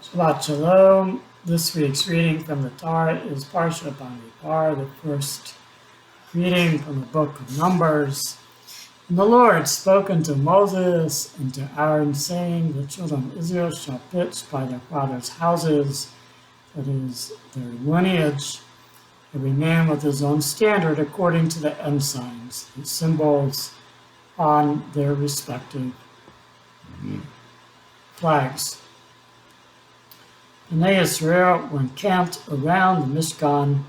Shabbat Shalom. This week's reading from the Torah is parasha Bamidbar, the first reading from the book of Numbers. And the Lord spoke unto Moses and to Aaron, saying, the children of Israel shall pitch by their fathers' houses, that is, their lineage, every man with his own standard according to the ensigns, the symbols on their respective flags. Bnei Israel were encamped around the Mishkan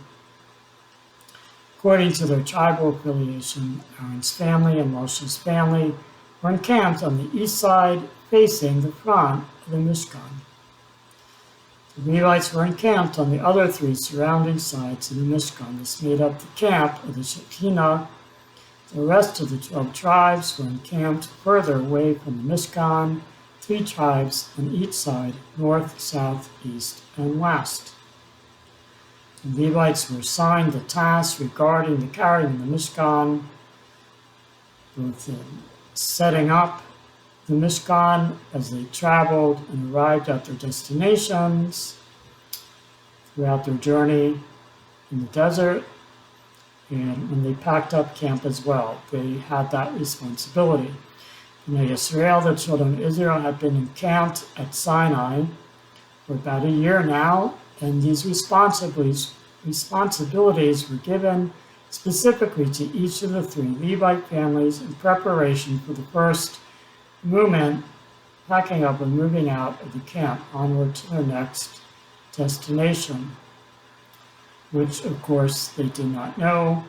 according to their tribal affiliation. Aaron's family and Moshe's family were encamped on the east side facing the front of the Mishkan. The Levites were encamped on the other three surrounding sides of the Mishkan. This made up the camp of the Shekinah. The rest of the 12 tribes were encamped further away from the Mishkan, 3 tribes on each side, north, south, east, and west. The Levites were assigned the task regarding the carrying of the Mishkan, both setting up the Mishkan as they traveled and arrived at their destinations throughout their journey in the desert, and when they packed up camp as well. They had that responsibility. Bnei Israel, the children of Israel, had been encamped at Sinai for about a year now, and these responsibilities were given specifically to each of the 3 Levite families in preparation for the first movement, packing up and moving out of the camp onward to their next destination, which of course they did not know.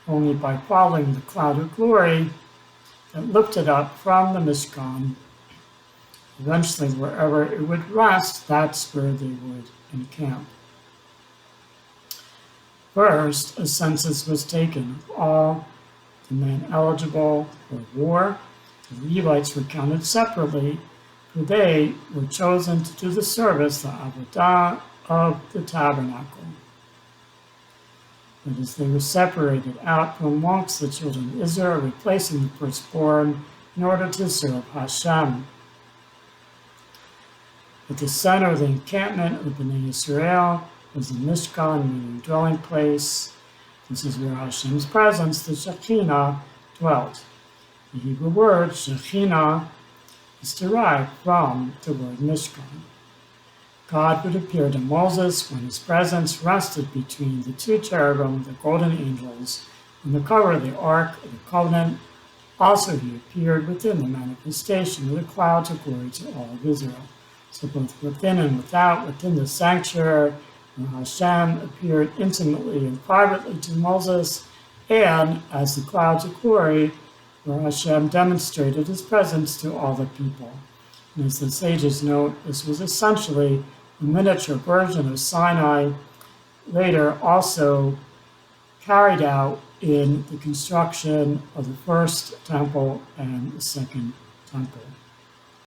Only by following the cloud of glory that lifted up from the Mishkan, eventually wherever it would rest, that's where they would encamp. First, a census was taken of all the men eligible for war. The Levites were counted separately, for they were chosen to do the service, the avodah of the tabernacle. But as they were separated out from amongst the children of Israel, replacing the firstborn in order to serve Hashem. At the center of the encampment of Bnei Israel was the Mishkan, meaning dwelling place. This is where Hashem's presence, the Shekinah, dwelt. The Hebrew word Shekinah is derived from the word Mishkan. God would appear to Moses when his presence rested between the 2 cherubim, the golden angels, on the cover of the Ark of the Covenant. Also he appeared within the manifestation of the clouds of glory to all of Israel. So both within and without, within the sanctuary, where Hashem appeared intimately and privately to Moses, and as the clouds of glory, where Hashem demonstrated his presence to all the people. And as the sages note, this was essentially a miniature version of Sinai, later also carried out in the construction of the first temple and the second temple.